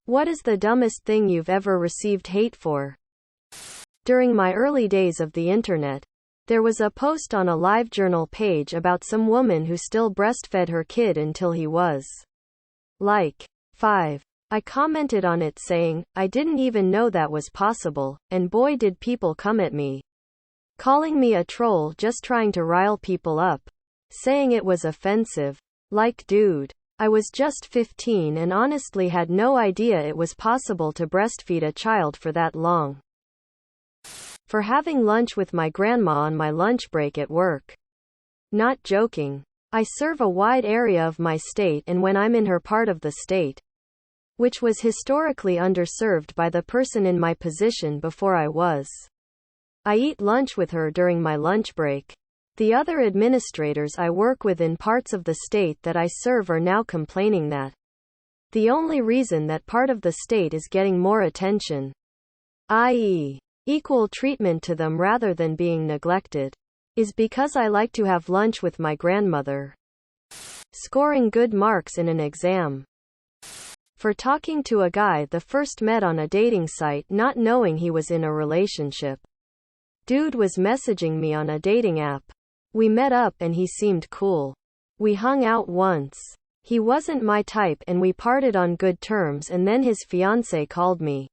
What is the dumbest thing you've ever received hate for? During my early days of the internet, there was a post on a LiveJournal page about some woman who still breastfed her kid until he was like 5. I commented on it saying, I didn't even know that was possible, and boy did people come at me. Calling me a troll just trying to rile people up. Saying it was offensive. Like dude. I was just 15 and honestly had no idea it was possible to breastfeed a child for that long. For having lunch with my grandma on my lunch break at work. Not joking. I serve a wide area of my state, and when I'm in her part of the state, which was historically underserved by the person in my position before I was, I eat lunch with her during my lunch break. The other administrators I work with in parts of the state that I serve are now complaining that the only reason that part of the state is getting more attention, i.e., equal treatment to them rather than being neglected, is because I like to have lunch with my grandmother. Scoring good marks in an exam. For talking to a guy the first met on a dating site not knowing he was in a relationship. Dude was messaging me on a dating app. We met up and he seemed cool. We hung out once. He wasn't my type and we parted on good terms, and then his fiancé called me.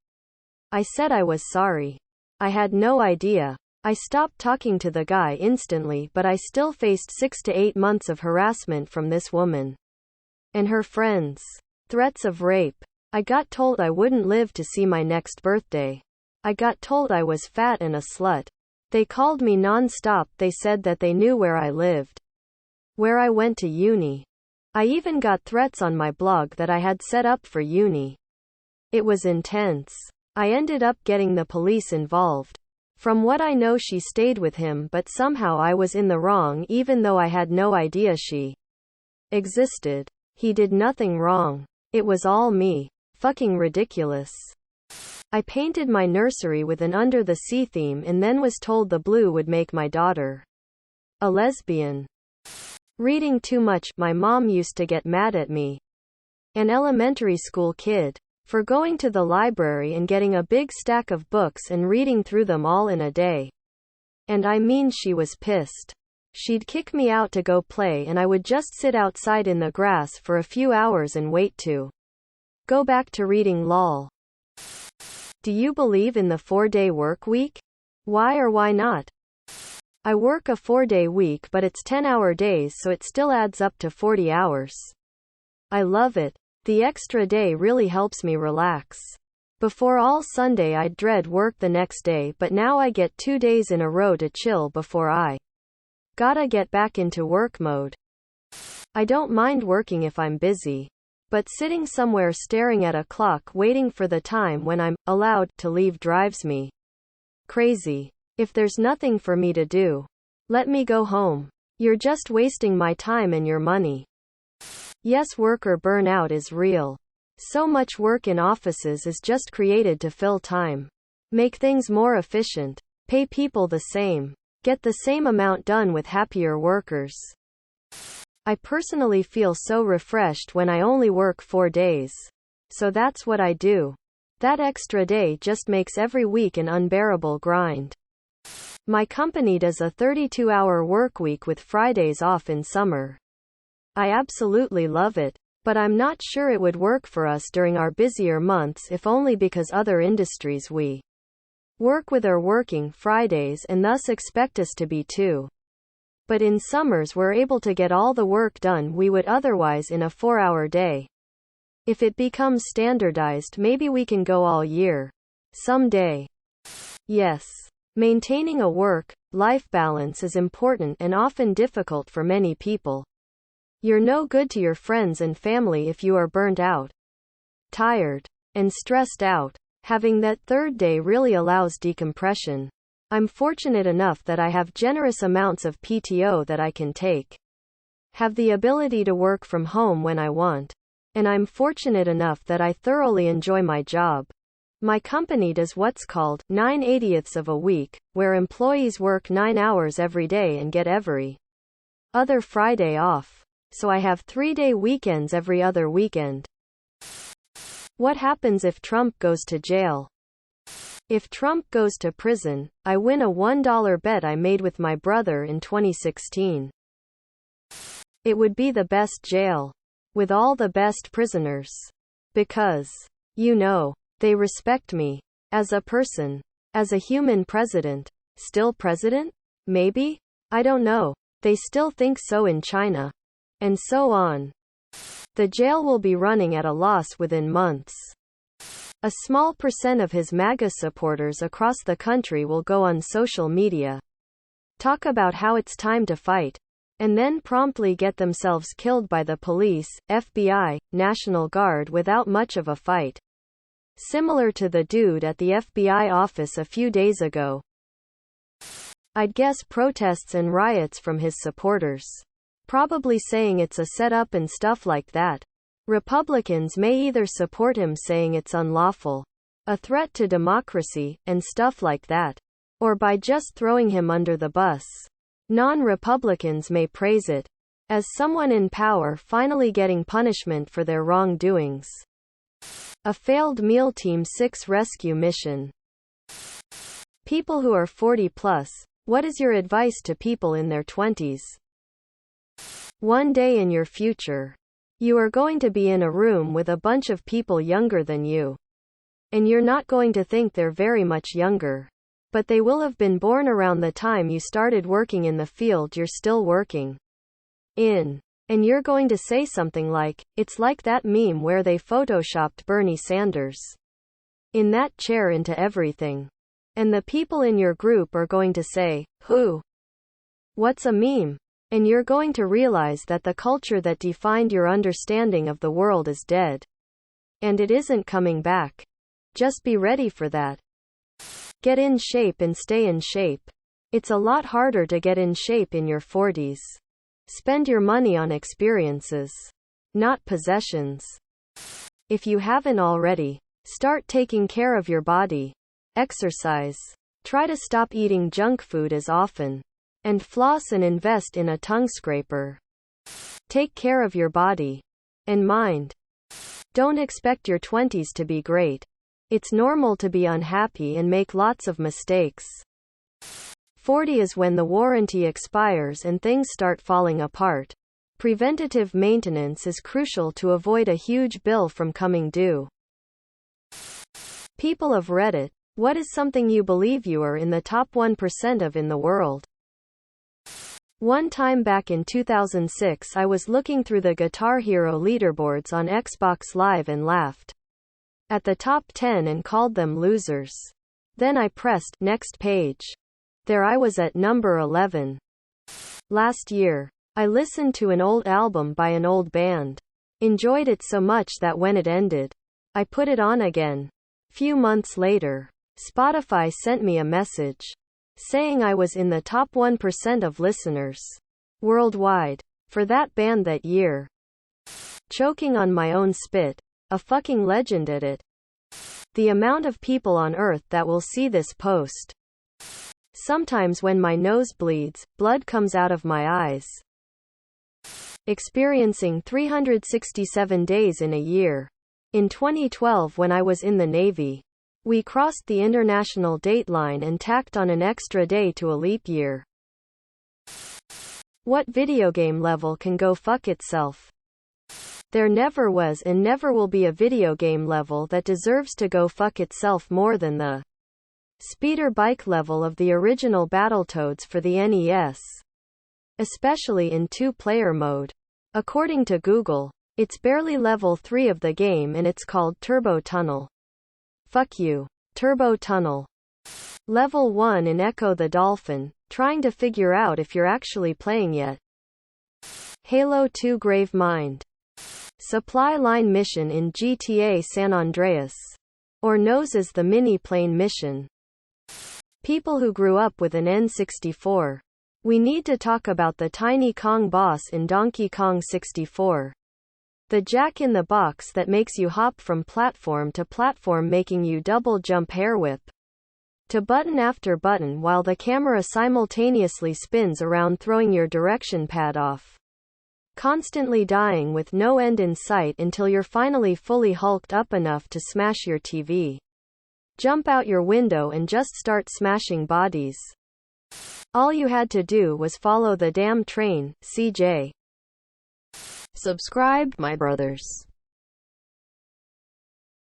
I said I was sorry. I had no idea. I stopped talking to the guy instantly, but I still faced 6 to 8 months of harassment from this woman and her friends. Threats of rape. I got told I wouldn't live to see my next birthday. I got told I was fat and a slut. They called me non-stop. They said that they knew where I lived, where I went to uni. I even got threats on my blog that I had set up for uni. It was intense. I ended up getting the police involved. From what I know, she stayed with him, but somehow I was in the wrong even though I had no idea she existed. He did nothing wrong. It was all me. Fucking ridiculous. I painted my nursery with an under the sea theme and then was told the blue would make my daughter a lesbian. Reading too much. My mom used to get mad at me, an elementary school kid, for going to the library and getting a big stack of books and reading through them all in a day. And I mean, she was pissed. She'd kick me out to go play and I would just sit outside in the grass for a few hours and wait to go back to reading. Lol. Do you believe in the 4-day work week? Why or why not? I work a 4-day week, but it's 10-hour days, so it still adds up to 40 hours. I love it. The extra day really helps me relax. Before all Sunday I'd dread work the next day, but now I get 2 days in a row to chill before I gotta get back into work mode. I don't mind working if I'm busy. But sitting somewhere staring at a clock waiting for the time when I'm allowed to leave drives me crazy. If there's nothing for me to do, let me go home. You're just wasting my time and your money. Yes, worker burnout is real. So much work in offices is just created to fill time. Make things more efficient. Pay people the same. Get the same amount done with happier workers. I personally feel so refreshed when I only work 4 days. So that's what I do. That extra day just makes every week an unbearable grind. My company does a 32-hour work week with Fridays off in summer. I absolutely love it, but I'm not sure it would work for us during our busier months, if only because other industries we work with are working Fridays and thus expect us to be too. But in summers we're able to get all the work done we would otherwise in a 4-hour day. If it becomes standardized, maybe we can go all year. Someday. Yes. Maintaining a work-life balance is important and often difficult for many people. You're no good to your friends and family if you are burnt out, tired, and stressed out. Having that third day really allows decompression. I'm fortunate enough that I have generous amounts of PTO that I can take. Have the ability to work from home when I want. And I'm fortunate enough that I thoroughly enjoy my job. My company does what's called 9/80ths of a week, where employees work 9 hours every day and get every other Friday off. So I have 3-day weekends every other weekend. What happens if Trump goes to jail? If Trump goes to prison, I win a $1 bet I made with my brother in 2016. It would be the best jail. With all the best prisoners. Because, you know, they respect me. As a person. As a human president. Still president? Maybe? I don't know. They still think so in China. And so on. The jail will be running at a loss within months. A small percent of his MAGA supporters across the country will go on social media. Talk about how it's time to fight. And then promptly get themselves killed by the police, FBI, National Guard without much of a fight. Similar to the dude at the FBI office a few days ago. I'd guess protests and riots from his supporters. Probably saying it's a setup and stuff like that. Republicans may either support him saying it's unlawful, a threat to democracy, and stuff like that, or by just throwing him under the bus. Non-Republicans may praise it, as someone in power finally getting punishment for their wrongdoings. A failed Meal Team 6 rescue mission. People who are 40 plus, what is your advice to people in their 20s? One day in your future, you are going to be in a room with a bunch of people younger than you. And you're not going to think they're very much younger. But they will have been born around the time you started working in the field you're still working in. And you're going to say something like, it's like that meme where they photoshopped Bernie Sanders in that chair into everything. And the people in your group are going to say, who? What's a meme? And you're going to realize that the culture that defined your understanding of the world is dead. And it isn't coming back. Just be ready for that. Get in shape and stay in shape. It's a lot harder to get in shape in your 40s. Spend your money on experiences, not possessions. If you haven't already, start taking care of your body. Exercise. Try to stop eating junk food as often. And floss and invest in a tongue scraper. Take care of your body and mind. Don't expect your 20s to be great. It's normal to be unhappy and make lots of mistakes. 40 is when the warranty expires and things start falling apart. Preventative maintenance is crucial to avoid a huge bill from coming due. People of Reddit, what is something you believe you are in the top 1% of in the world? One time back in 2006 I was looking through the Guitar Hero leaderboards on Xbox Live and laughed at the top 10 and called them losers. Then I pressed next page. There I was at number 11. Last year, I listened to an old album by an old band. Enjoyed it so much that when it ended, I put it on again. Few months later, Spotify sent me a message saying I was in the top 1% of listeners worldwide for that band that year. Choking on my own spit. A fucking legend at it. The amount of people on earth that will see this post. Sometimes when my nose bleeds, blood comes out of my eyes. Experiencing 367 days in a year. In 2012 when I was in the Navy, we crossed the international date line and tacked on an extra day to a leap year. What video game level can go fuck itself? There never was and never will be a video game level that deserves to go fuck itself more than the speeder bike level of the original Battletoads for the NES. Especially in two-player mode. According to Google, it's barely level 3 of the game and it's called Turbo Tunnel. Fuck you. Turbo Tunnel. Level 1 in Echo the Dolphin, trying to figure out if you're actually playing yet. Halo 2 Grave Mind. Supply line mission in GTA San Andreas. Or known as the mini plane mission. People who grew up with an N64. We need to talk about the Tiny Kong boss in Donkey Kong 64. The jack-in-the-box that makes you hop from platform to platform, making you double jump hair whip to button after button while the camera simultaneously spins around, throwing your direction pad off. constantly dying with no end in sight until you're finally fully hulked up enough to smash your TV. Jump out your window and just start smashing bodies. All you had to do was follow the damn train, CJ. Subscribe, my brothers.